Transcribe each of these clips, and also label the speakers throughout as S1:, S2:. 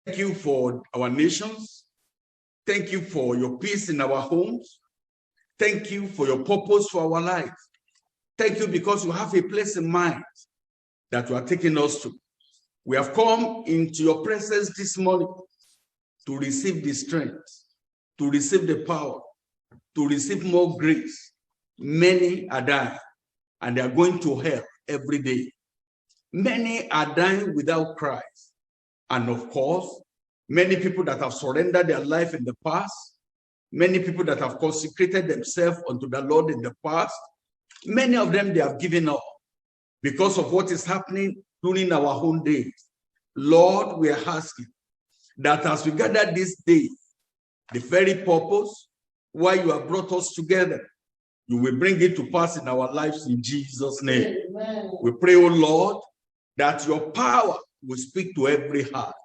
S1: Thank you for our nations. Thank you for your peace in our homes. Thank you for your purpose for our life. Thank you because you have a place in mind that you are taking us to. We have come into your presence this morning to receive the strength, to receive the power, to receive more grace. Many are dying, and they are going to hell every day. Many are dying without Christ. And of course, many people that have surrendered their life in the past, many people that have consecrated themselves unto the Lord in the past, many of them, they have given up because of what is happening during our own days. Lord, we are asking that as we gather this day, the very purpose why you have brought us together, you will bring it to pass in our lives in Jesus' name. Amen. We pray, oh Lord, that your power will speak to every heart.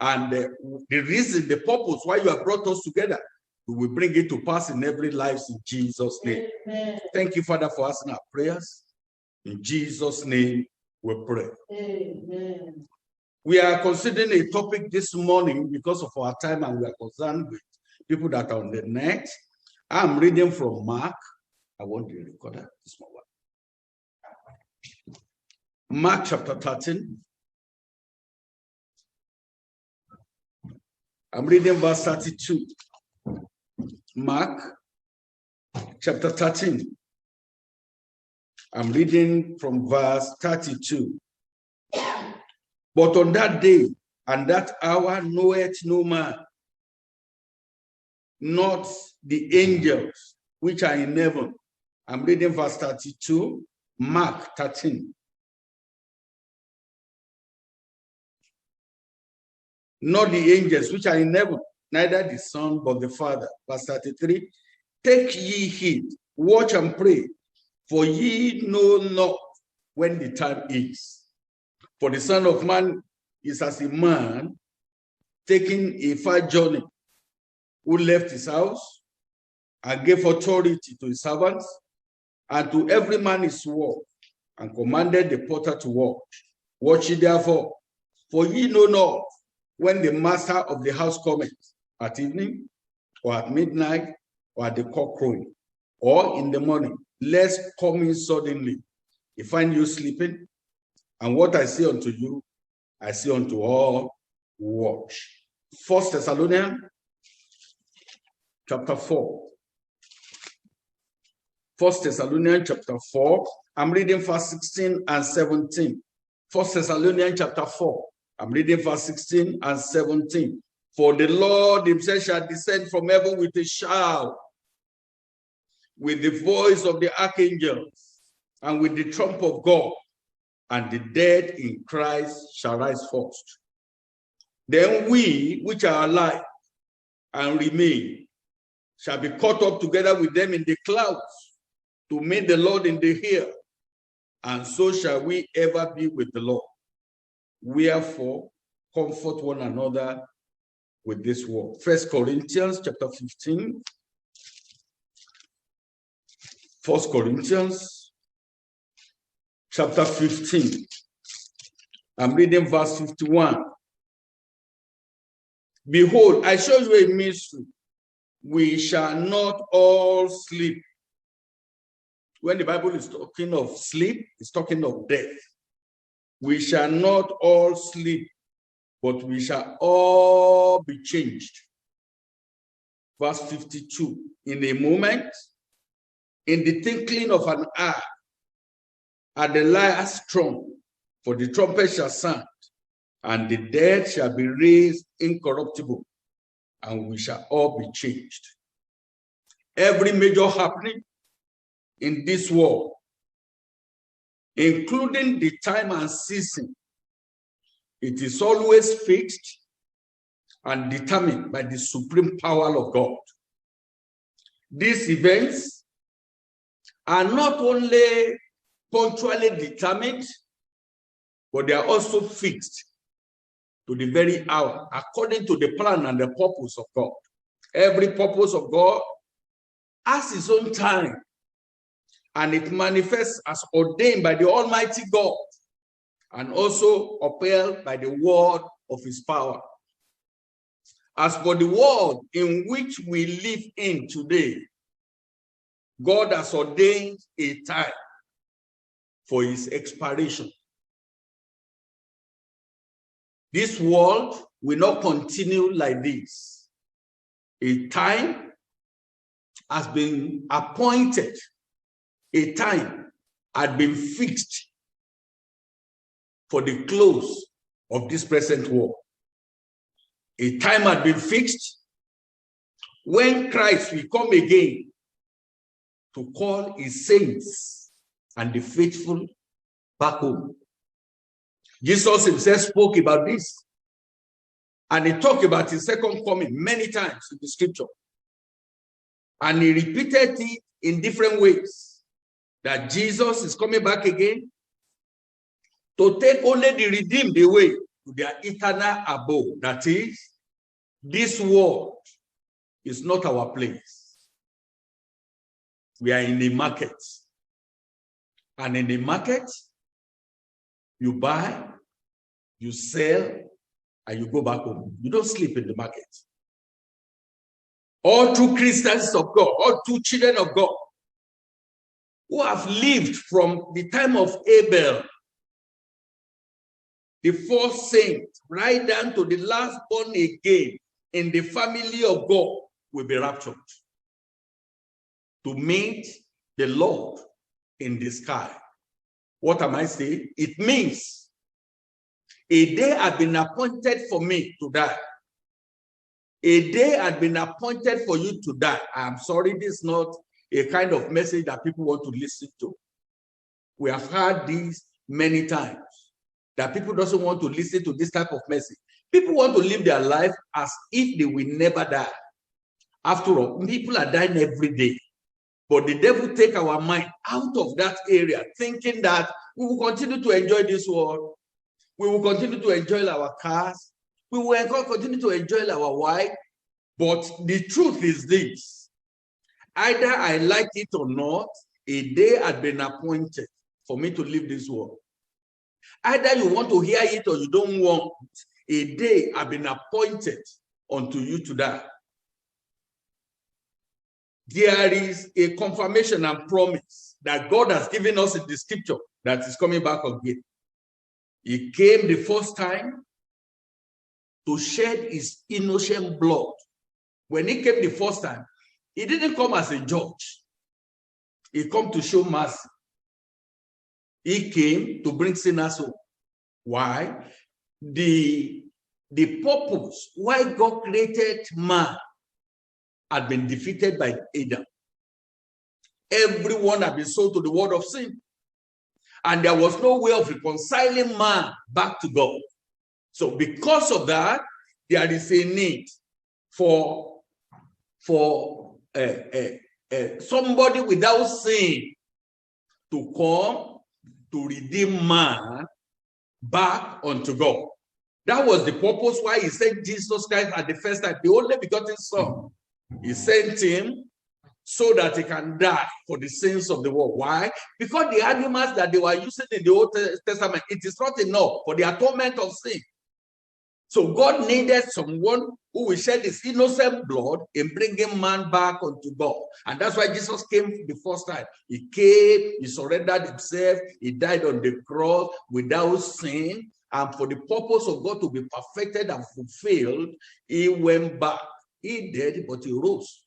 S1: And the reason, the purpose why you have brought us together, we will bring it to pass in every life in Jesus' name. Amen. Thank you, Father, for answering our prayers. In Jesus' name, we pray. Amen. We are considering a topic this morning because of our time, and we are concerned with people that are on the net. I'm reading from Mark. I want to record that this morning. Mark chapter 13. I'm reading verse 32. Mark chapter 13. I'm reading from verse 32. But on that day and that hour knoweth no man, not the angels which are in heaven. I'm reading verse 32, Mark 13. Not the angels which are in heaven, neither the Son, but the Father. Verse 33, take ye heed, watch and pray, for ye know not when the time is. For the Son of Man is as a man taking a far journey, who left his house and gave authority to his servants, and to every man his work, and commanded the porter to watch. Watch ye therefore, for ye know not when the master of the house cometh, at evening, or at midnight, or at the cock crowing, or in the morning, lest coming suddenly he find you sleeping. And what I say unto you, I say unto all, watch. 1 Thessalonians chapter 4. 1 Thessalonians chapter 4. I'm reading verse 16 and 17. 1 Thessalonians chapter 4. I'm reading verse 16 and 17. For the Lord himself shall descend from heaven with a shout, with the voice of the archangels, and with the trump of God, and the dead in Christ shall rise first. Then we which are alive and remain shall be caught up together with them in the clouds to meet the Lord in the air, and so shall we ever be with the Lord. Wherefore, comfort one another with this word. 1 Corinthians chapter 15. 1 Corinthians chapter 15. I'm reading verse 51. Behold, I show you a mystery. We shall not all sleep. When the Bible is talking of sleep, it's talking of death. We shall not all sleep, but we shall all be changed. Verse 52. In a moment, in the twinkling of an eye, at the last trump, for the trumpet shall sound, and the dead shall be raised incorruptible, and we shall all be changed. Every major happening in this world, including the time and season, it is always fixed and determined by the supreme power of God. These events are not only punctually determined, but they are also fixed to the very hour, according to the plan and the purpose of God. Every purpose of God has its own time, and it manifests as ordained by the Almighty God, and also upheld by the word of his power. As for the world in which we live in today, God has ordained a time for his expiration. This world will not continue like this. A time has been appointed. A time had been fixed for the close of this present world. A time had been fixed when Christ will come again to call his saints and the faithful back home. Jesus himself spoke about this, and he talked about his second coming many times in the scripture. And he repeated it in different ways, that Jesus is coming back again to take only the redeemed away to their eternal abode. That is, this world is not our place. We are in the market. And in the market, you buy, you sell, and you go back home. You don't sleep in the market. All true Christians of God, all true children of God, who have lived from the time of Abel, the first saint, right down to the last born again in the family of God, will be raptured to meet the Lord in the sky. What am I saying? It means a day had been appointed for me to die. A day had been appointed for you to die. I'm sorry, this is not a kind of message that people want to listen to. We have heard this many times, that people doesn't want to listen to this type of message. People want to live their life as if they will never die. After all, people are dying every day. But the devil take our mind out of that area, thinking that we will continue to enjoy this world. We will continue to enjoy our cars. We will continue to enjoy our wife. But the truth is this: either I like it or not, a day had been appointed for me to leave this world. Either you want to hear it or you don't want, a day had been appointed unto you to die. There is a confirmation and promise that God has given us in the scripture that is coming back again. He came the first time to shed his innocent blood. When he came the first time, he didn't come as a judge. He came to show mercy. He came to bring sinners home. Why? The purpose why God created man had been defeated by Adam. Everyone had been sold to the world of sin. And there was no way of reconciling man back to God. So because of that, there is a need for somebody without sin to come to redeem man back unto God. That was the purpose why he sent Jesus Christ at the first time, the only begotten Son. He sent him so that he can die for the sins of the world. Why? Because the animals that they were using in the Old Testament, it is not enough for the atonement of sin. So God needed someone who will shed his innocent blood in bringing man back unto God. And that's why Jesus came the first time. He came, he surrendered himself, he died on the cross without sin. And for the purpose of God to be perfected and fulfilled, he went back. He did, but he rose.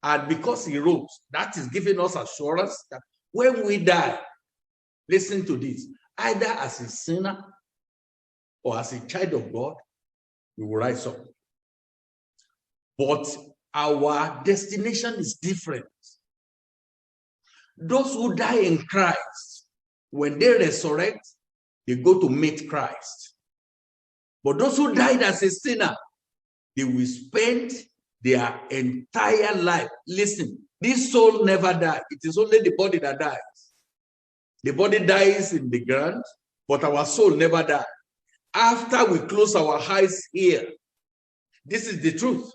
S1: And because he rose, that is giving us assurance that when we die, listen to this, either as a sinner or as a child of God, we will rise up. But our destination is different. Those who die in Christ, when they resurrect, they go to meet Christ. But those who died as a sinner, they will spend their entire life. Listen, this soul never dies. It is only the body that dies. The body dies in the ground, but our soul never dies. After we close our eyes here, this is the truth.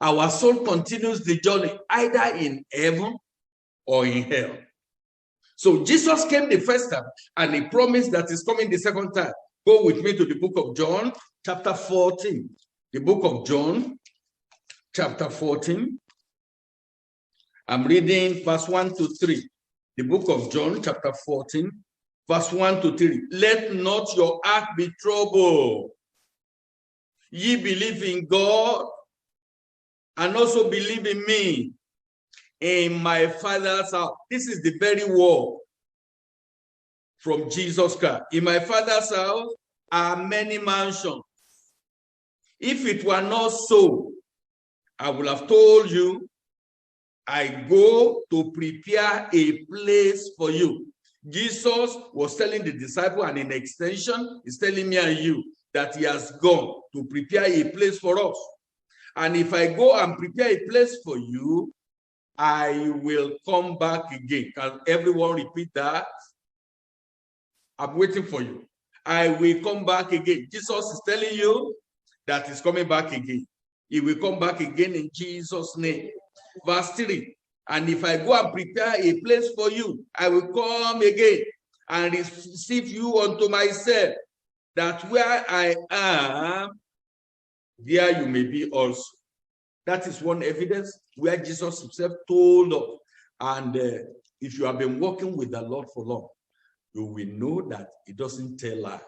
S1: Our soul continues the journey either in heaven or in hell. So Jesus came the first time and he promised that he's coming the second time. Go with me to the book of John, chapter 14. The book of John, chapter 14. I'm reading verse 1 to 3. The book of John, chapter 14, verse 1 to 3. Let not your heart be troubled. Ye believe in God, and also believe in me. In my Father's house. This is the very word from Jesus Christ. In my Father's house are many mansions. If it were not so, I would have told you, I go to prepare a place for you. Jesus was telling the disciple, and in extension, he's telling me and you that he has gone to prepare a place for us. And if I go and prepare a place for you, I will come back again. Can everyone repeat that? I'm waiting for you. I will come back again. Jesus is telling you that he's coming back again. He will come back again in Jesus' name. Verse 3. And if I go and prepare a place for you, I will come again and receive you unto myself, that where I am, there you may be also. That is one evidence where Jesus himself told us. And if you have been working with the Lord for long, you will know that he doesn't tell lies.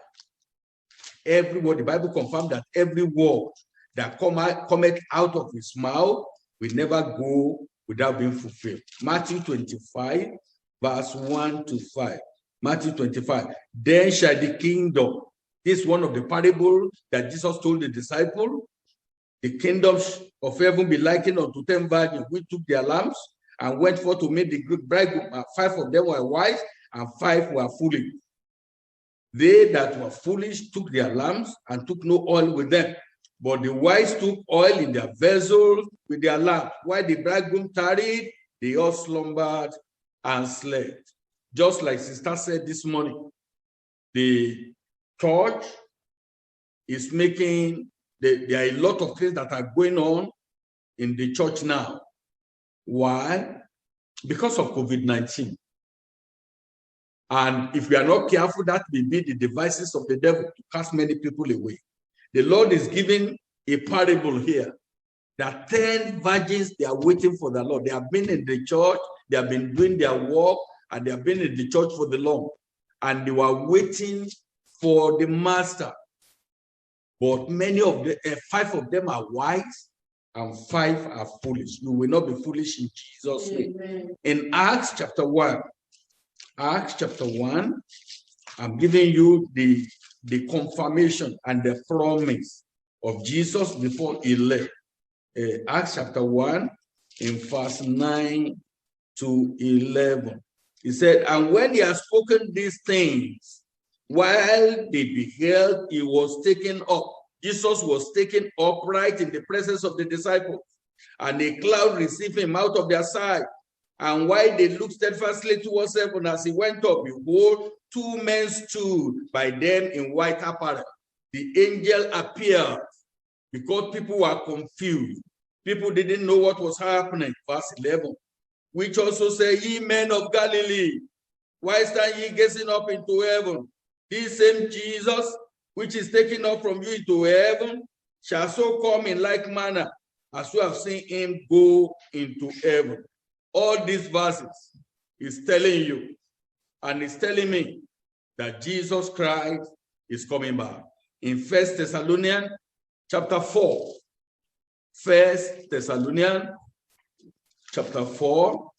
S1: Every word, the Bible confirms that every word that cometh out of his mouth will never go without being fulfilled. Matthew 25, verse 1 to 5. Matthew 25. Then shall the kingdom. This is one of the parables that Jesus told the disciples. The kingdom of heaven be likened unto 10 virgins which took their lamps and went forth to meet the bridegroom. 5 of them were wise and 5 were foolish. They that were foolish took their lamps and took no oil with them. But the wise took oil in their vessels with their lamps. While the bridegroom tarried, they all slumbered and slept. Just like Sister said this morning, the church is making, there are a lot of things that are going on in the church now. Why? Because of COVID-19. And if we are not careful, that will be the devices of the devil to cast many people away. The Lord is giving a parable here that 10 virgins, they are waiting for the Lord. They have been in the church, they have been doing their work, and they have been in the church for the long. And they were waiting for the master. But many of the 5 of them are wise and 5 are foolish. You will not be foolish in Jesus' name. Amen. In Acts chapter 1, I'm giving you the confirmation and the promise of Jesus before he left. Acts chapter 1 in verse 9 to 11. He said, and when he had spoken these things, while they beheld, he was taken up. Jesus was taken upright in the presence of the disciples, and a cloud received him out of their sight. And while they looked steadfastly towards heaven as he went up, behold, 2 men stood by them in white apparel. The angel appeared because people were confused. People didn't know what was happening. Verse 11, which also say, ye men of Galilee, why stand ye gazing up into heaven? This same Jesus, which is taken up from you into heaven, shall so come in like manner as you have seen him go into heaven. All these verses is telling you, and it's telling me, that Jesus Christ is coming back. In 1 Thessalonians chapter 4, 1 Thessalonians chapter 4,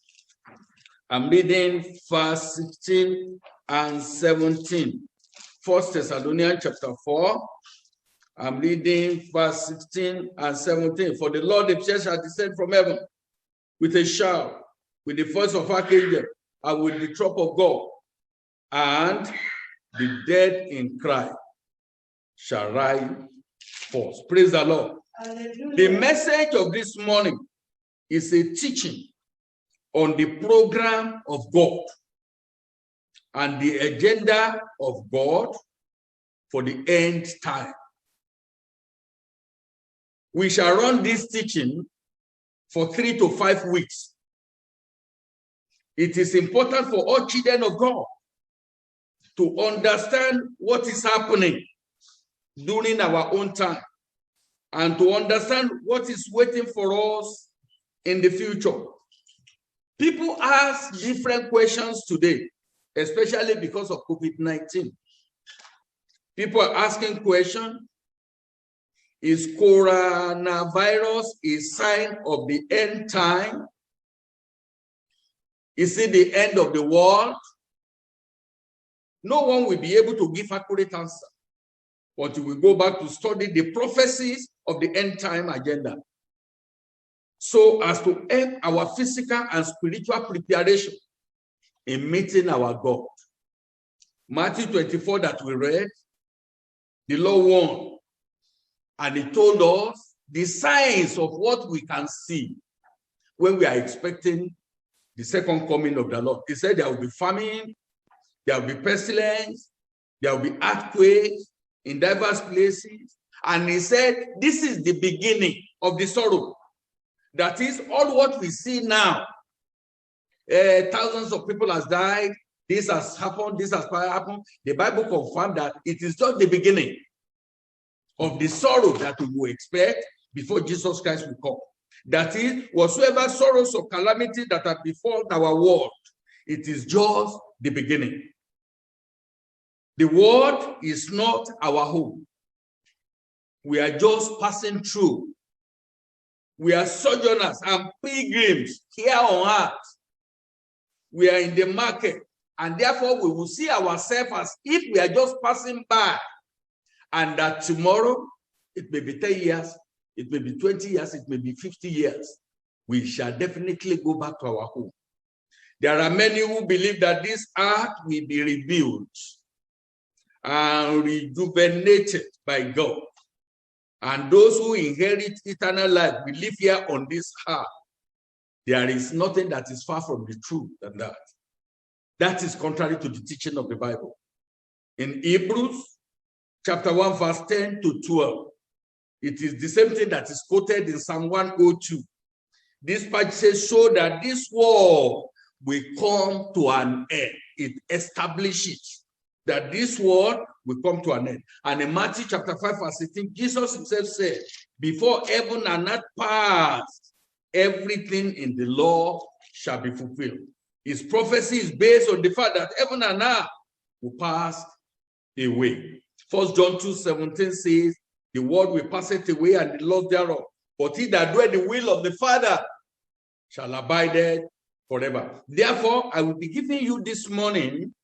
S1: I'm reading verse 16 and 17. 1 Thessalonians chapter 4, I'm reading verse 16 and 17. For the Lord himself shall descend from heaven with a shout, with the voice of archangel, and with the trump of God, and the dead in Christ shall rise forth. Praise the Lord. Hallelujah. The message of this morning is a teaching on the program of God and the agenda of God for the end time. We shall run this teaching for 3 to 5 weeks. It is important for all children of God to understand what is happening during our own time. and to understand what is waiting for us in the future. People ask different questions today, especially because of COVID-19. People are asking questions. Is coronavirus a sign of the end time? Is it the end of the world? No one will be able to give accurate answer, but we will go back to study the prophecies of the end time agenda, so as to help our physical and spiritual preparation in meeting our God. Matthew 24 that we read, the Lord warned, and he told us the signs of what we can see when we are expecting the second coming of the Lord. He said there will be famine, there will be pestilence, there will be earthquakes in diverse places. And he said, this is the beginning of the sorrow. That is all what we see now. Thousands of people has died. This has happened. This has happened. The Bible confirmed that it is just the beginning of the sorrow that we will expect before Jesus Christ will come. That is, whatsoever sorrows or calamity that have befallen our world, it is just the beginning. The world is not our home. We are just passing through. We are sojourners and pilgrims here on earth. We are in the market, and therefore we will see ourselves as if we are just passing by, and that tomorrow, it may be 10 years, it may be 20 years, it may be 50 years, we shall definitely go back to our home. There are many who believe that this earth will be rebuilt and rejuvenated by God. And those who inherit eternal life will live here on this earth. There is nothing that is far from the truth than that. That is contrary to the teaching of the Bible. In Hebrews chapter 1, verse 10 to 12, it is the same thing that is quoted in Psalm 102. This passage says, so that this world will come to an end. It establishes that this world will come to an end. And in Matthew chapter 5, verse 18, Jesus himself said, before heaven and earth pass, everything in the law shall be fulfilled. His prophecy is based on the fact that heaven and earth will pass away. 1 John 2:17 says, the world will pass it away and the love thereof, but he that doeth the will of the Father shall abide forever. Therefore, I will be giving you this morning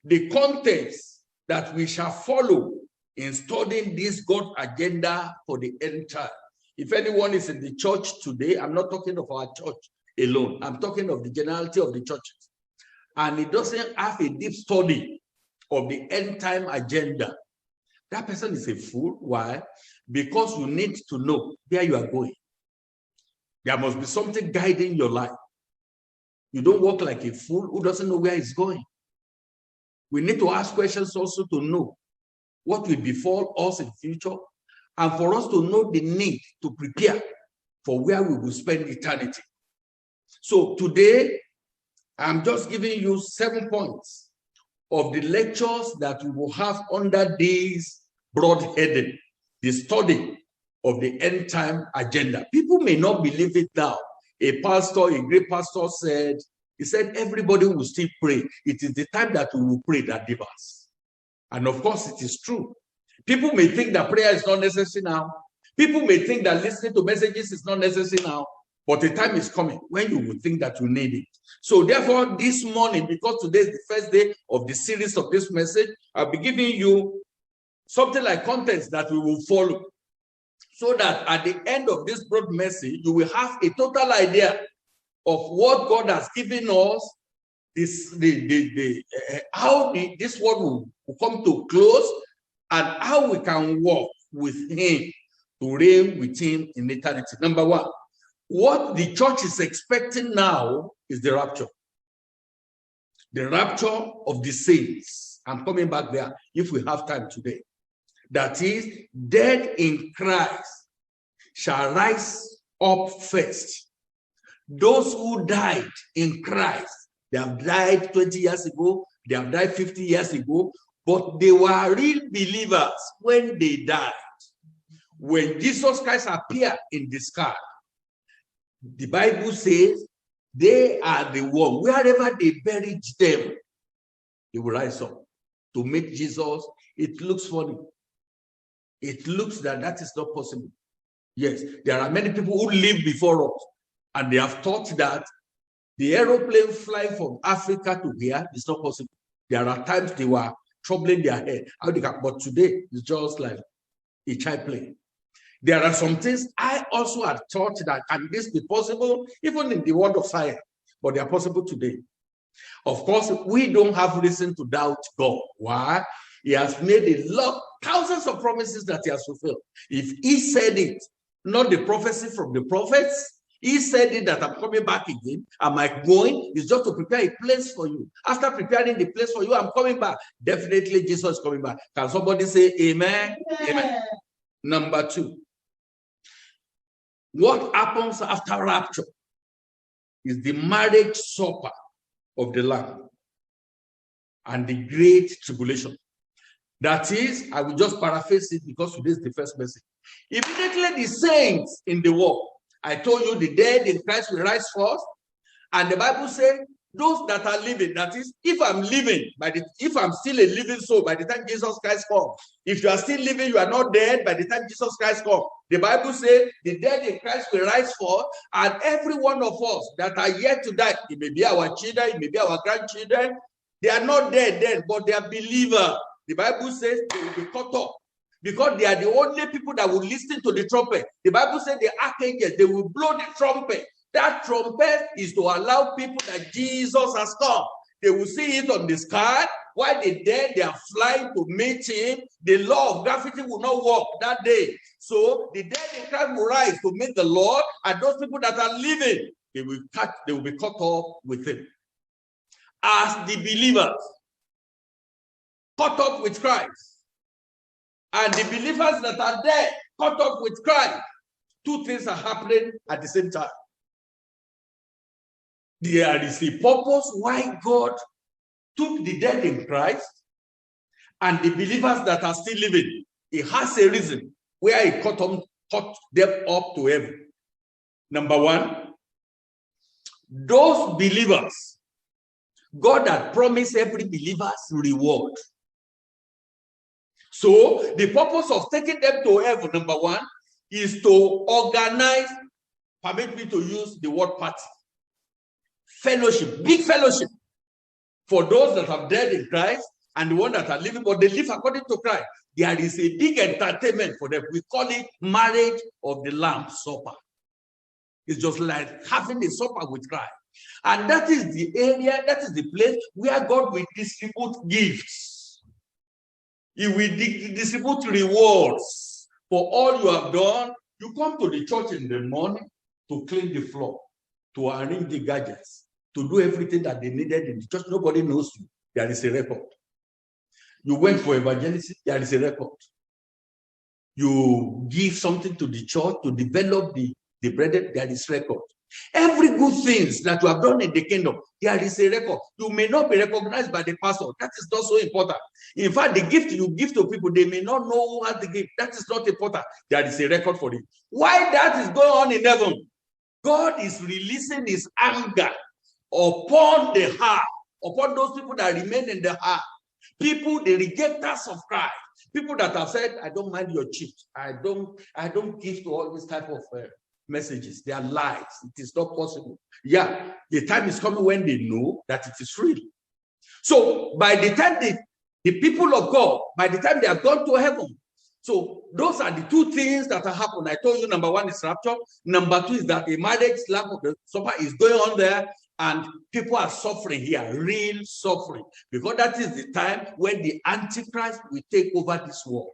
S1: the context that we shall follow in studying this God agenda for the end time. If anyone is in the church today, I'm not talking of our church alone. I'm talking of the generality of the churches. And it doesn't have a deep study of the end time agenda. That person is a fool. Why? Because you need to know where you are going. There must be something guiding your life. You don't walk like a fool who doesn't know where he's going. We need to ask questions also to know what will befall us in the future, and for us to know the need to prepare for where we will spend eternity. So today, I'm just giving you 7 points of the lectures that we will have under this broad heading, the study of the end time agenda. People may not believe it now. A pastor, a great pastor said, he said, everybody will still pray. It is the time that we will pray that differs. And of course, it is true. People may think that prayer is not necessary now. People may think that listening to messages is not necessary now. But the time is coming when you will think that you need it. So therefore, this morning, because today is the first day of the series of this message, I'll be giving you something like contents that we will follow, so that at the end of this broad message, you will have a total idea of what God has given us, how this world will come to close, and how we can walk with him to reign with him in eternity. Number one, what the church is expecting now is the rapture. The rapture of the saints. I'm coming back there if we have time today. That is, dead in Christ shall rise up first. Those who died in Christ, they have died 20 years ago, they have died 50 years ago, but they were real believers when they died. when Jesus Christ appeared in the sky, the Bible says they are the one, wherever they buried them, they will rise up to meet Jesus. It looks funny. It looks that is not possible. Yes, there are many people who lived before us, and they have thought that the aeroplane flying from Africa to here is not possible. There are times they were troubling their head. But today, it's just like a child plane. There are some things I also had thought that can this be possible, even in the world of science, but they are possible today. Of course, we don't have reason to doubt God. Why? He has made a lot, thousands of promises that he has fulfilled. If he said it, not the prophecy from the prophets, he said it that I'm coming back again. Am I going? It's just to prepare a place for you. After preparing the place for you, I'm coming back. Definitely Jesus is coming back. Can somebody say amen? Amen. Number 2. What happens after rapture is the marriage supper of the Lamb and the great tribulation. That is, I will just paraphrase it because today is the first message. Immediately the saints in the world, I told you the dead in Christ will rise first, and the Bible says those that are living, that is, if I'm living, if I'm still a living soul by the time Jesus Christ comes, if you are still living, you are not dead by the time Jesus Christ comes. The Bible says the dead in Christ will rise forth, and every one of us that are yet to die, it may be our children, it may be our grandchildren, they are not dead then, but they are believers. The Bible says they will be cut off because they are the only people that will listen to the trumpet. The Bible says the archangels, they will blow the trumpet. That trumpet is to allow people that Jesus has come. They will see it on the sky. While the dead, they are flying to meet him. The law of gravity will not work that day. So the dead in Christ will rise to meet the Lord, and those people that are living, they will be cut off with him. As the believers, caught up with Christ, and the believers that are dead, caught up with Christ, two things are happening at the same time. There is a purpose why God took the dead in Christ and the believers that are still living. He has a reason where he caught them up to heaven. Number 1, those believers, God had promised every believer's reward. So the purpose of taking them to heaven, number 1, is to organize, permit me to use the word party, fellowship, big fellowship for those that have died in Christ and the ones that are living, but they live according to Christ. There is a big entertainment for them. We call it marriage of the Lamb supper. It's just like having a supper with Christ. And that is the area, that is the place where God will distribute gifts. He will distribute rewards for all you have done. You come to the church in the morning to clean the floor, to arrange the gadgets, to do everything that they needed in the church. Nobody knows you. There is a record. You went for evangelism. There is a record. You give something to the church to develop the brethren. There is record. Every good things that you have done in the kingdom, there is a record. You may not be recognized by the pastor. That is not so important. In fact, the gift you give to people, they may not know who has the gift. That is not important. There is a record for it. Why that is going on in heaven? God is releasing his anger upon the heart, upon those people that remain in the heart. People, the rejectors of Christ. People that have said, I don't mind your cheat. I don't give to all this type of messages. They are lies. It is not possible. Yeah, the time is coming when they know that it is real. So by the time the people of God, by the time they have gone to heaven, so those are the two things that have happened. I told you, number 1 is rapture. Number 2 is that a marriage slap of the supper is going on there, and people are suffering here, real suffering, because that is the time when the Antichrist will take over this world.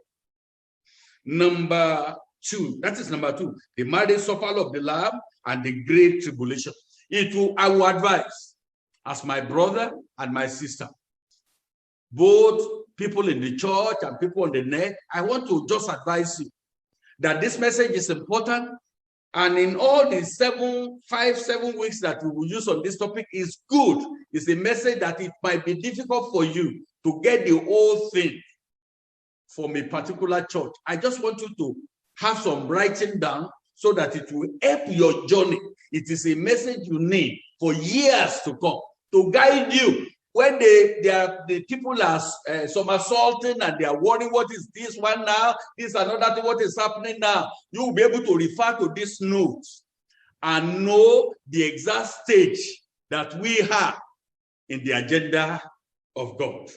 S1: Number 2, that is number 2, the marriage supper of the Lamb and the great tribulation. I will advise, as my brother and my sister, both people in the church and people on the net, I want to just advise you that this message is important. And in all the 7 weeks that we will use on this topic is good. It's a message that it might be difficult for you to get the whole thing from a particular church. I just want you to have some writing down so that it will help your journey. It is a message you need for years to come to guide you. When the people are somersaulting and they are wondering, what is this one now? This another thing, what is happening now? You will be able to refer to these notes and know the exact stage that we have in the agenda of God.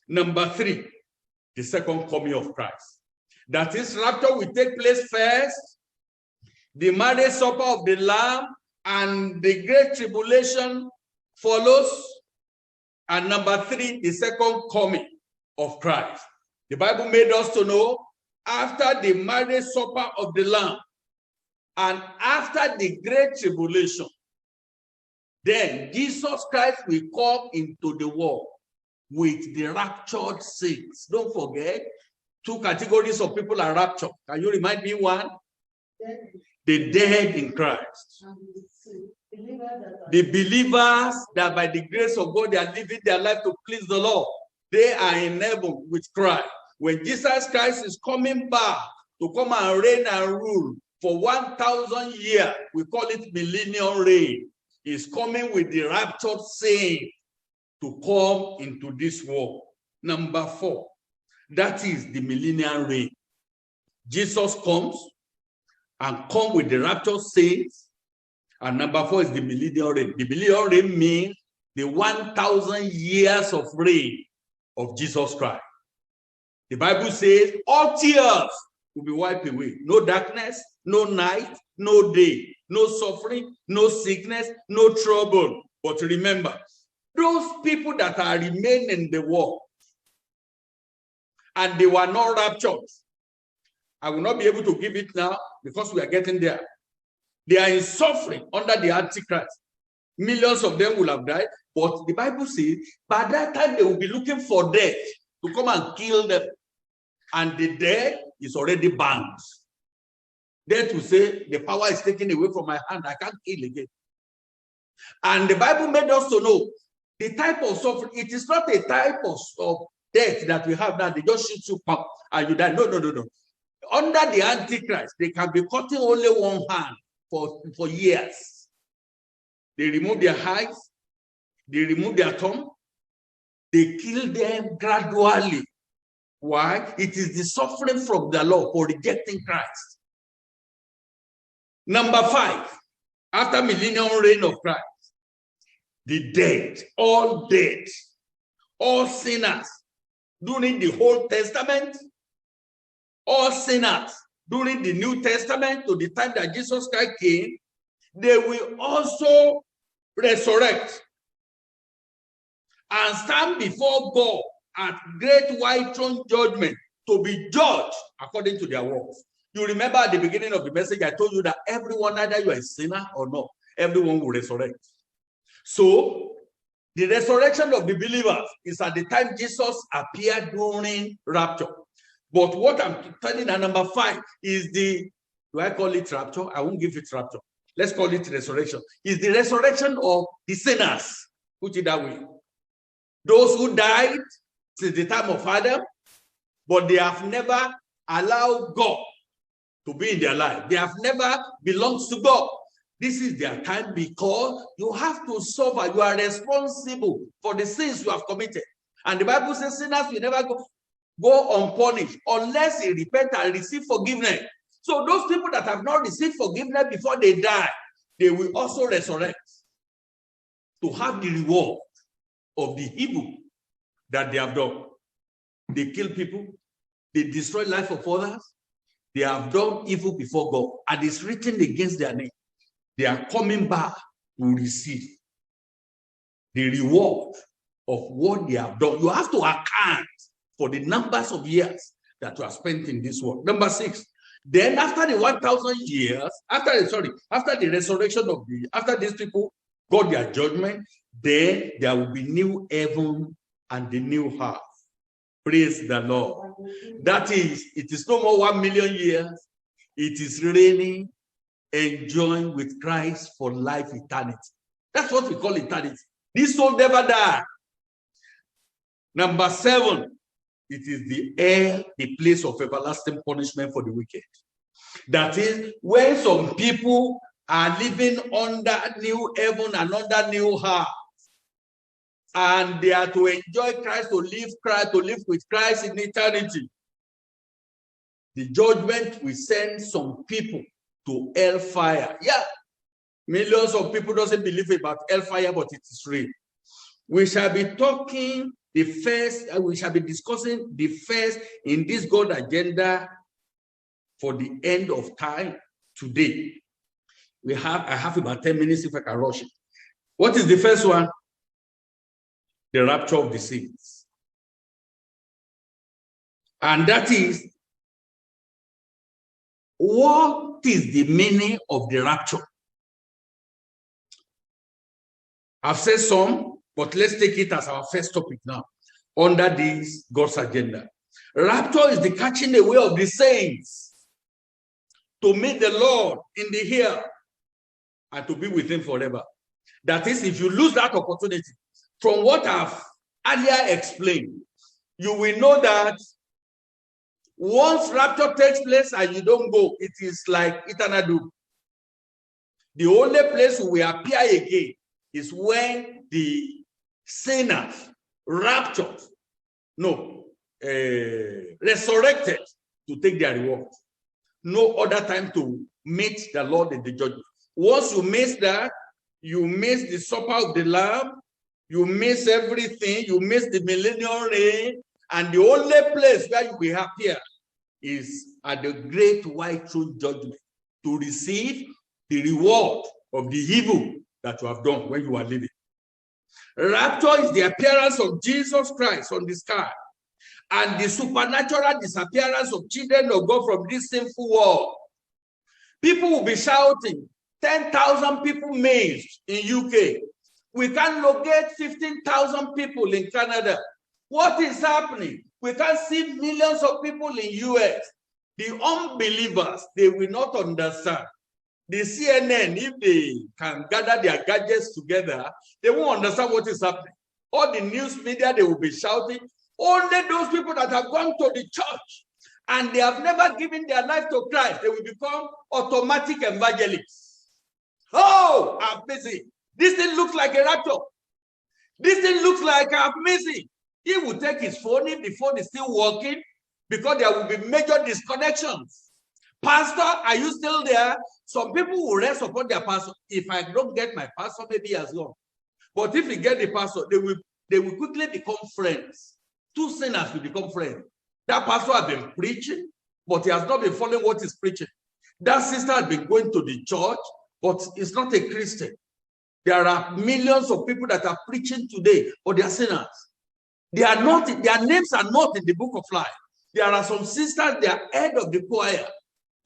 S1: Number 3, the second coming of Christ. That is, rapture will take place first, the marriage supper of the Lamb and the great tribulation follows. And number 3, the second coming of Christ. The Bible made us to know after the marriage supper of the Lamb and after the great tribulation, then Jesus Christ will come into the world with the raptured saints. Don't forget, 2 categories of people are raptured. Can you remind me one? The dead in Christ. The believers that by the grace of God, they are living their life to please the Lord. They are in heaven with Christ. When Jesus Christ is coming back to come and reign and rule for 1,000 years, we call it millennial reign. He's coming with the raptured saints to come into this world. Number 4, that is the millennial reign. Jesus comes and come with the raptured saints. And number 4 is the millennial reign. The millennial reign means the 1,000 years of reign of Jesus Christ. The Bible says all tears will be wiped away. No darkness, no night, no day, no suffering, no sickness, no trouble. But remember, those people that are remaining in the world and they were not raptured, I will not be able to give it now because we are getting there. They are in suffering under the Antichrist. Millions of them will have died, but the Bible says by that time they will be looking for death to come and kill them. And the death is already bound. Death will say, the power is taken away from my hand, I can't kill again. And the Bible made us to know the type of suffering. It is not a type of death that we have now. They just shoot you up and you die. No. Under the Antichrist, they can be cutting only one hand for years. They remove their eyes, they remove their tongue, they kill them gradually. Why? It is the suffering from the Lord for rejecting Christ. Number 5, after millennial reign of Christ, the dead, all sinners during the Old Testament, all sinners during the New Testament to the time that Jesus Christ came, they will also resurrect and stand before God at great white throne judgment to be judged according to their works. You remember at the beginning of the message, I told you that everyone, either you are a sinner or not, everyone will resurrect. So the resurrection of the believers is at the time Jesus appeared during rapture. But what I'm telling you, number 5 is the, do I call it rapture? I won't give it rapture. Let's call it resurrection. Is the resurrection of the sinners. Put it that way. Those who died since the time of Adam, but they have never allowed God to be in their life. They have never belonged to God. This is their time because you have to suffer. You are responsible for the sins you have committed. And the Bible says sinners will never go unpunished unless they repent and receive forgiveness. So those people that have not received forgiveness before they die, they will also resurrect to have the reward of the evil that they have done. They kill people, they destroy life of others, they have done evil before God, and it's written against their name. They are coming back to receive the reward of what they have done. You have to account for the numbers of years that you have spent in this world. Number 6, then after the 1,000 years, after the resurrection of after these people got their judgment, then there will be new heaven and the new earth. Praise the Lord. That is, it is no more 1 million years. It is reigning, enjoying with Christ for life eternity. That's what we call eternity. This soul never die. Number 7, it is the hell, the place of everlasting punishment for the wicked. That is, when some people are living under new heaven and under new heart, and they are to enjoy Christ, to live with Christ in eternity, the judgment will send some people to hellfire. Yeah, millions of people doesn't believe about hellfire, but it is real. We shall be talking we shall be discussing the first in this God agenda for the end of time today. I have about 10 minutes if I can rush it. What is the first one? The rapture of the saints. And that is, what is the meaning of the rapture? I've said some, but let's take it as our first topic now, under this God's agenda. Rapture is the catching away of the saints to meet the Lord in the air and to be with him forever. That is, if you lose that opportunity, from what I've earlier explained, you will know that once rapture takes place and you don't go, it is like eternal doom. The only place we will appear again is when the sinners raptured, resurrected to take their reward. No other time to meet the Lord in the judgment. Once you miss that, you miss the supper of the Lamb, you miss everything, you miss the millennial reign, and the only place where you will appear is at the great white throne judgment to receive the reward of the evil that you have done when you are living. Rapture is the appearance of Jesus Christ on the sky and the supernatural disappearance of children of God from this sinful world. People will be shouting, 10,000 people missed in UK. We can locate 15,000 people in Canada. What is happening? We can see millions of people in US. The unbelievers, they will not understand. The CNN, if they can gather their gadgets together, they won't understand what is happening. All the news media, they will be shouting. Only those people that have gone to the church and they have never given their life to Christ, they will become automatic evangelists. Oh, I'm busy. This thing looks like a rapture. This thing looks like I'm missing. He will take his phone if the phone is still working, because there will be major disconnections. Pastor, are you still there? Some people will rest upon their pastor. If I don't get my pastor, maybe he has gone. But if we get the pastor, they will quickly become friends. Two sinners will become friends. That pastor has been preaching, but he has not been following what he's preaching. That sister has been going to the church, but is not a Christian. There are millions of people that are preaching today, but they are sinners. They are not, their names are not in the book of life. There are some sisters, they are head of the choir,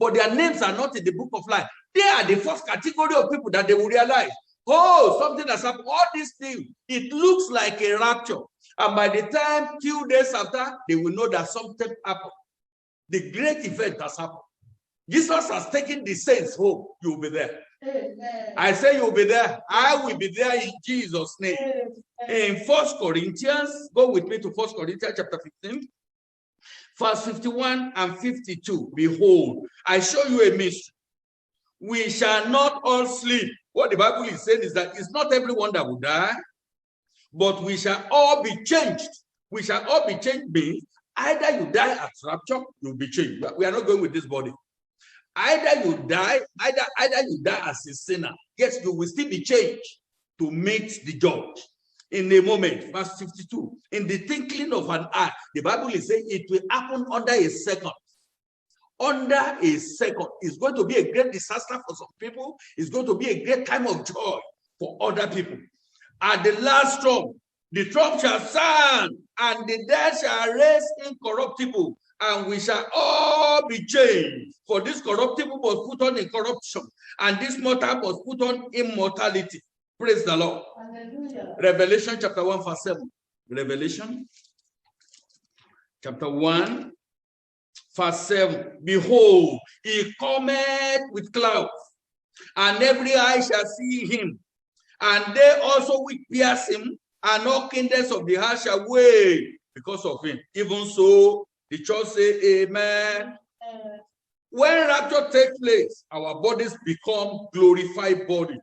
S1: but their names are not in the book of life. They are the first category of people that they will realize, oh, something has happened. All these things, it looks like a rapture. And by the time, few days after, they will know that something happened. The great event has happened. Jesus has taken the saints home. You will be there. Amen. I say you'll be there. I will be there in Jesus' name. Amen. In 1 Corinthians, go with me to 1 Corinthians chapter 15. Verse 51 and 52. Behold, I show you a mystery. We shall not all sleep. What the Bible is saying is that it's not everyone that will die, but we shall all be changed. We shall all be changed. Means either you die at rapture, you'll be changed. But we are not going with this body. Either you die, either you die as a sinner. Yes, you will still be changed to meet the judge. In a moment, verse 52, in the twinkling of an eye, the Bible is saying it will happen under a second. Under a second. It's going to be a great disaster for some people. It's going to be a great time of joy for other people. At the last trump, the trump shall sound, and the dead shall raise incorruptible, and we shall all be changed. For this corruptible was put on incorruption, and this mortal was put on immortality. Praise the Lord. Hallelujah. Revelation chapter 1 verse 7. Revelation chapter 1 verse 7. Behold, he cometh with clouds, and every eye shall see him, and they also which pierce him, and all kindreds of the earth shall wail because of him. Even so, the church say, Amen. When rapture takes place, our bodies become glorified bodies.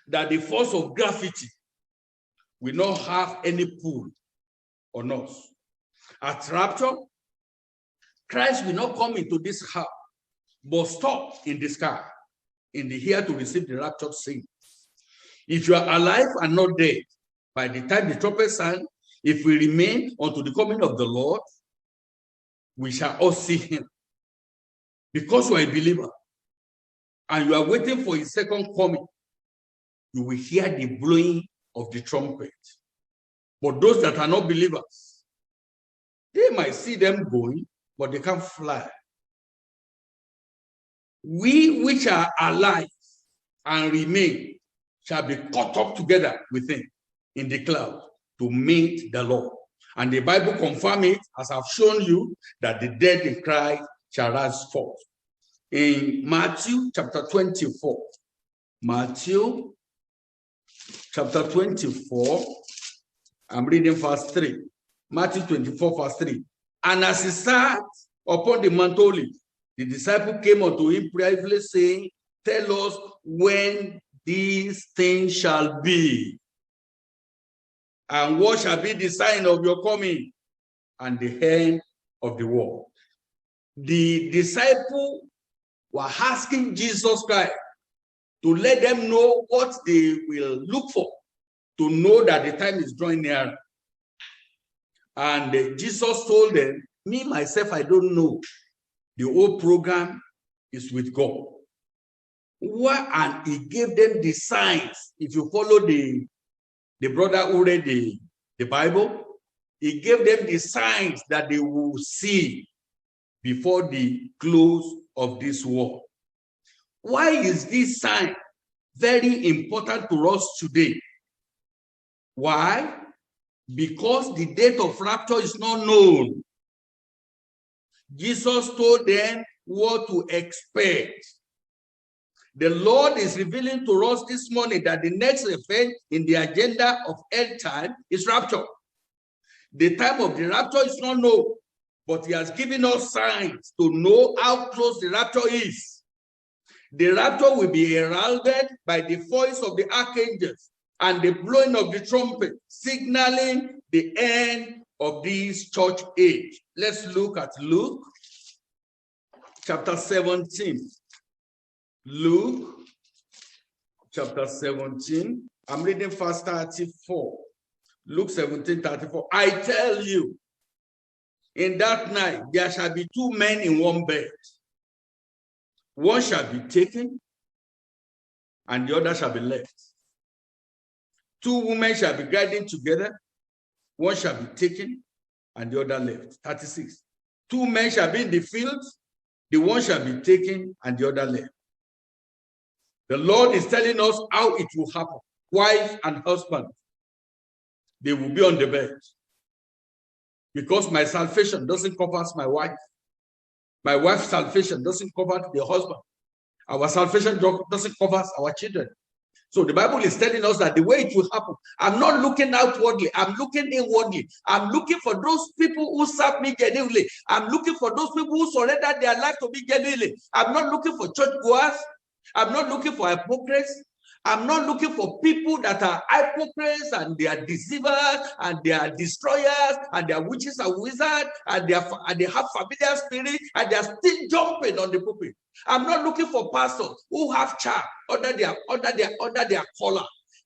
S1: That the force of gravity will not have any pull on us. At rapture, Christ will not come into this house, but stop in the sky, in the air to receive the raptured saints. If you are alive and not dead, by the time the trumpet sound, if we remain unto the coming of the Lord, we shall all see him. Because you are a believer and you are waiting for his second coming, you will hear the blowing of the trumpet. But those that are not believers, they might see them going, but they can't fly. We which are alive and remain shall be caught up together with him in the cloud to meet the Lord. And the Bible confirms it, as I've shown you, that the dead in Christ shall rise forth. In Matthew chapter 24, Matthew chapter 24, I'm reading verse 3. Matthew 24, verse 3. And as he sat upon the Mount Olivet, the disciple came unto him privately, saying, tell us when these things shall be, and what shall be the sign of your coming and the end of the world. The disciple were asking Jesus Christ to let them know what they will look for, to know that the time is drawing near. And Jesus told them, me, myself, I don't know. The whole program is with God. And he gave them the signs. If you follow the brother who read the Bible, he gave them the signs that they will see before the close of this world. Why is this sign very important to us today? Why? Because the date of rapture is not known. Jesus told them what to expect. The Lord is revealing to us this morning that the next event in the agenda of end time is rapture. The time of the rapture is not known, but he has given us signs to know how close the rapture is. The rapture will be heralded by the voice of the archangels and the blowing of the trumpet, signaling the end of this church age. Let's look at Luke chapter 17. Luke chapter 17. I'm reading verse 34. Luke 17:34. I tell you, in that night there shall be two men in one bed. One shall be taken, and the other shall be left. Two women shall be gathered together. One shall be taken, and the other left. 36. Two men shall be in the field. The one shall be taken, and the other left. The Lord is telling us how it will happen. Wife and husband, they will be on the bed. Because my salvation doesn't cover my wife. My wife's salvation doesn't cover the husband. Our salvation doesn't cover our children. So the Bible is telling us that the way it will happen, I'm not looking outwardly, I'm looking inwardly. I'm looking for those people who serve me genuinely. I'm looking for those people who surrender their life to me genuinely. I'm not looking for churchgoers. I'm not looking for hypocrites. I'm not looking for people that are hypocrites and they are deceivers and they are destroyers and they are witches and wizards and they have familiar spirit and they are still jumping on the pulpit. I'm not looking for pastors who have charm under their collar.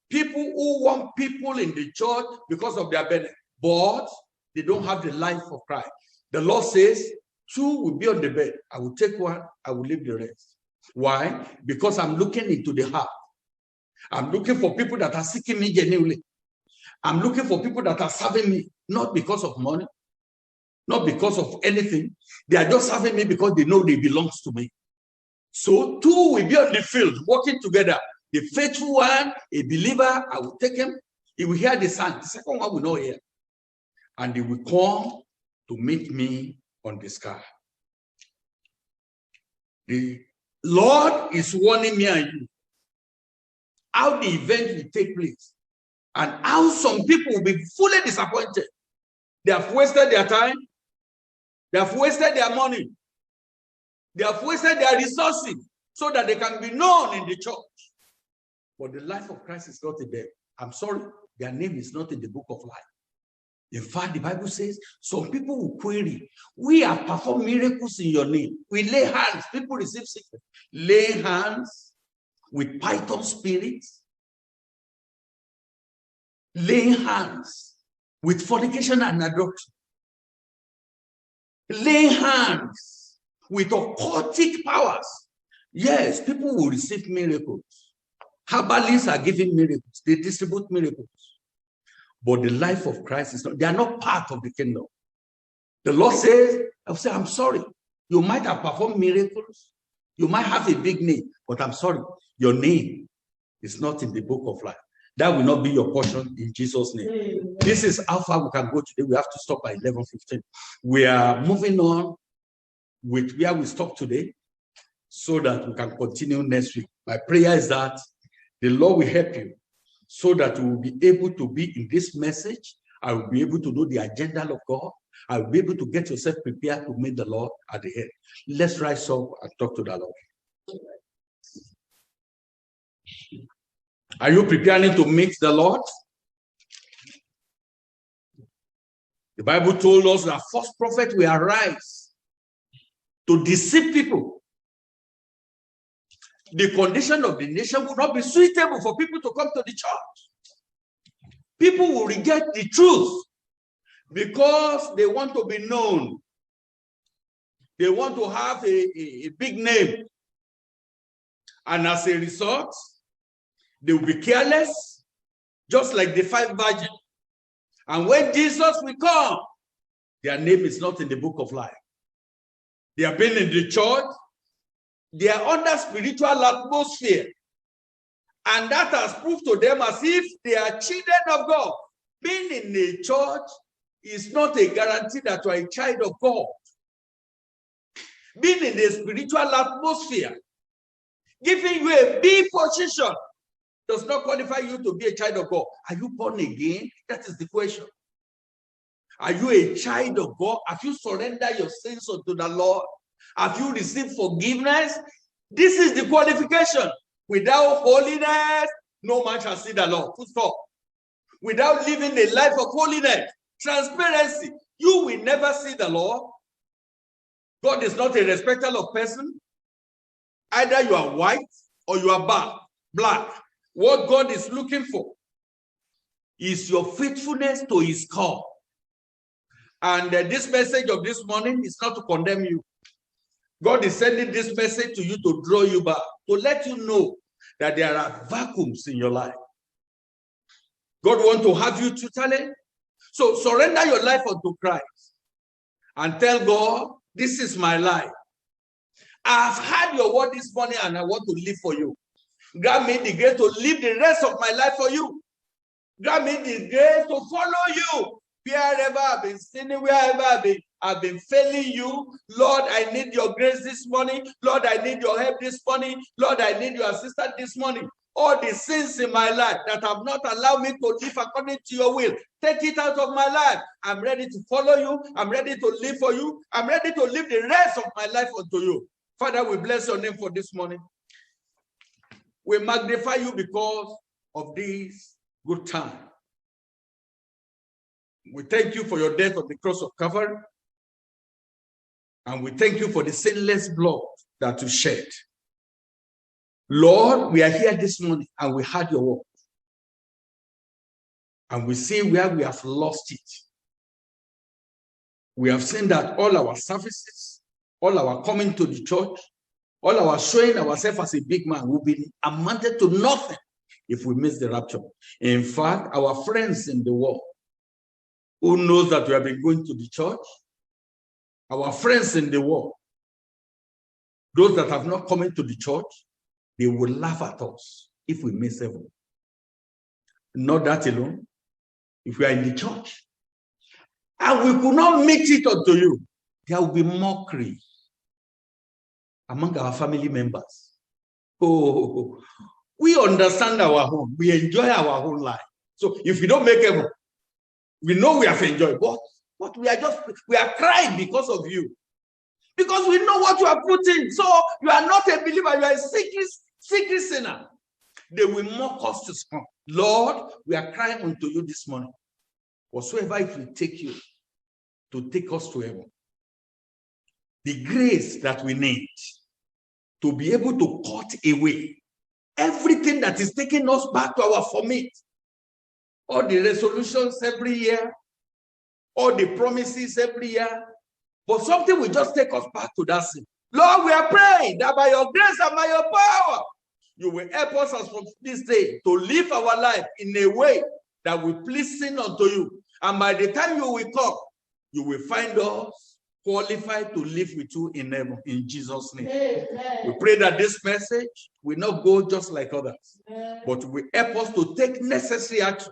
S1: People who want people in the church because of their benefit, but they don't have the life of Christ. The Lord says, two will be on the bed. I will take one, I will leave the rest. Why? Because I'm looking into the heart. I'm looking for people that are seeking me genuinely. I'm looking for people that are serving me, not because of money, not because of anything. They are just serving me because they know they belong to me. So two will be on the field working together. The faithful one, a believer, I will take him. He will hear the sound. The second one will not hear. And they will come to meet me on the sky. The Lord is warning me and you how the event will take place and how some people will be fully disappointed. They have wasted their time. They have wasted their money. They have wasted their resources so that they can be known in the church. But the life of Christ is not in them. I'm sorry, their name is not in the book of life. In fact, the Bible says some people will query, we have performed miracles in your name. We lay hands, people receive sickness. Lay hands with python spirits. Laying hands with fornication and adultery. Laying hands with occultic powers. Yes, people will receive miracles. Herbalists are giving miracles. They distribute miracles. But the life of Christ is not, they are not part of the kingdom. The Lord says, I'm sorry, you might have performed miracles. You might have a big name, but I'm sorry, your name is not in the book of life. That will not be your portion in Jesus' name. This is how far we can go today. We have to stop by 11:15. We are moving on with where we stop today so that we can continue next week. My prayer is that the Lord will help you so that we will be able to be in this message. I will be able to know the agenda of God. I will be able to get yourself prepared to meet the Lord at the head. Let's rise up and talk to the Lord. Are you preparing to meet the Lord? The Bible told us that false prophet will arise to deceive people. The condition of the nation will not be suitable for people to come to the church. People will reject the truth because they want to be known. They want to have a big name. And as a result, they will be careless, just like the 5 virgins. And when Jesus will come, their name is not in the book of life. They have been in the church. They are under spiritual atmosphere. And that has proved to them as if they are children of God. Being in a church is not a guarantee that you are a child of God. Being in a spiritual atmosphere, giving you a big position, does not qualify you to be a child of God. Are you born again? That is the question. Are you a child of God? Have you surrendered your sins unto the Lord? Have you received forgiveness? This is the qualification. Without holiness, no man shall see the Lord. Full stop. Without living a life of holiness, transparency, you will never see the Lord. God is not a respecter of person. Either you are white or you are black. What God is looking for is your faithfulness to his call. And this message of this morning is not to condemn you. God is sending this message to you to draw you back, to let you know that there are vacuums in your life. God wants to have you totally. So surrender your life unto Christ and tell God, this is my life. I've heard your word this morning and I want to live for you. Grant me the grace to live the rest of my life for you. Grant me the grace to follow you. Wherever I've been sinning, wherever I've been failing you, Lord, I need your grace this morning. Lord, I need your help this morning. Lord, I need your assistance this morning. All the sins in my life that have not allowed me to live according to your will, take it out of my life. I'm ready to follow you. I'm ready to live for you. I'm ready to live the rest of my life unto you. Father, we bless your name for this morning. We magnify you because of this good time. We thank you for your death on the cross of Calvary. And we thank you for the sinless blood that you shed. Lord, we are here this morning and we heard your word. And we see where we have lost it. We have seen that all our services, all our coming to the church, all our showing ourselves as a big man will be amounted to nothing if we miss the rapture. In fact, our friends in the world who knows that we have been going to the church, our friends in the world, those that have not come into the church, they will laugh at us if we miss heaven. Not that alone. If we are in the church and we could not meet it unto you, there will be mockery among our family members. Oh, we understand our home. We enjoy our whole life. So if we don't make heaven, we know we have enjoyed. But we are crying because of you. Because we know what you are putting. So you are not a believer, you are a secret sinner. They will mock us to scorn. Lord, we are crying unto you this morning. Whatsoever it will take you to take us to heaven, the grace that we need to be able to cut away everything that is taking us back to our vomit, all the resolutions every year, all the promises every year, but something will just take us back to that sin. Lord, we are praying that by your grace and by your power, you will help us as from this day to live our life in a way that will pleasing unto you. And by the time you will come, you will find us qualified to live with you in heaven, in Jesus' name. Amen. We pray that this message will not go just like others, but will help us to take necessary action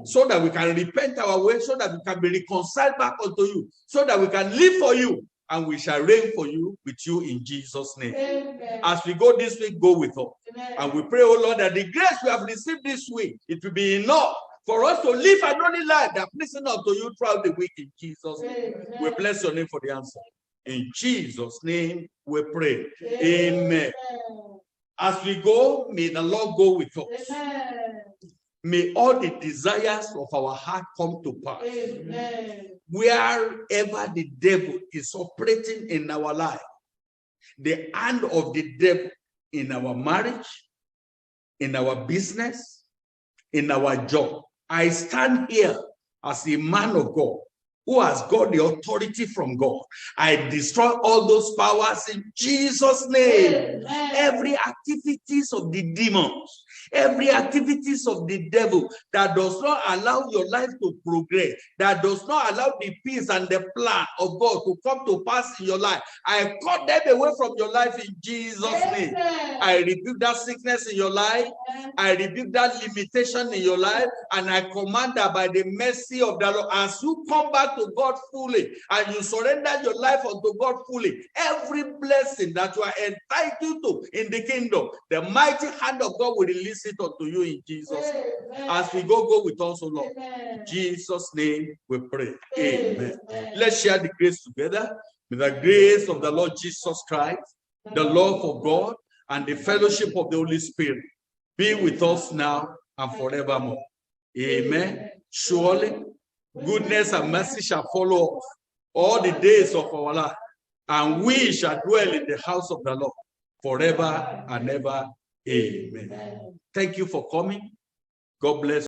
S1: so that we can repent our way, so that we can be reconciled back unto you, so that we can live for you, and we shall reign for you with you in Jesus' name. Amen. As we go this week, go with us. Amen. And we pray, oh Lord, that the grace we have received this week, it will be enough for us to live an only life that pleasing unto you throughout the week in Jesus' name. Amen. We bless your name for the answer. In Jesus' name we pray. Amen. Amen. As we go, may the Lord go with us. Amen. May all the desires of our heart come to pass. Amen. Wherever the devil is operating in our life, the hand of the devil in our marriage, in our business, in our job, I stand here as a man of God who has got the authority from God. I destroy all those powers in Jesus' name. Amen. Every activities of the demons, every activities of the devil that does not allow your life to progress, that does not allow the peace and the plan of God to come to pass in your life, I cut them away from your life in Jesus' name. I rebuke that sickness in your life. I rebuke that limitation in your life, and I command that by the mercy of the Lord, as you come back to God fully and you surrender your life unto God fully, every blessing that you are entitled to in the kingdom, the mighty hand of God will release it unto you in Jesus' name. As we go with us, O Lord. In Jesus' name we pray. Amen. Let's share the grace together. With the grace of the Lord Jesus Christ, the love of God, and the fellowship of the Holy Spirit be with us now and forevermore. Amen. Surely goodness and mercy shall follow us all the days of our life, and we shall dwell in the house of the Lord forever and ever. Amen. Thank you for coming. God bless.